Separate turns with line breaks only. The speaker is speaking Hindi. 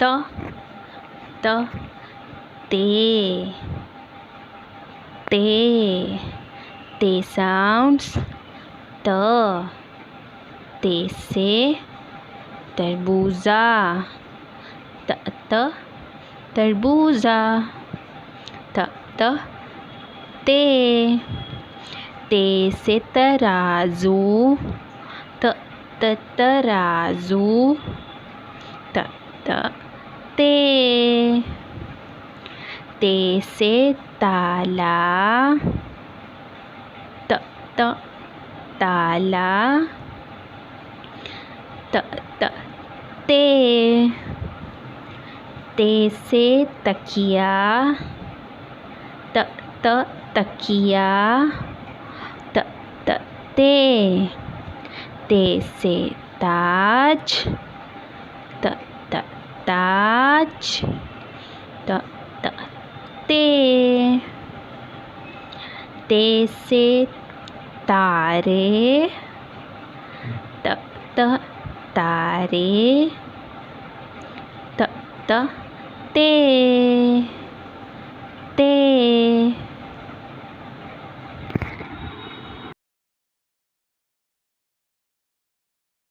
त त ते ते ते sounds त ते से तरबूजा त त तरबूजा त त ते से तराजू त त तराजू त त ते से ताला त त ताला त त ते से तकिया त त तकिया त त ते से ताज त त ताज त त ते से तारे त त तारे त त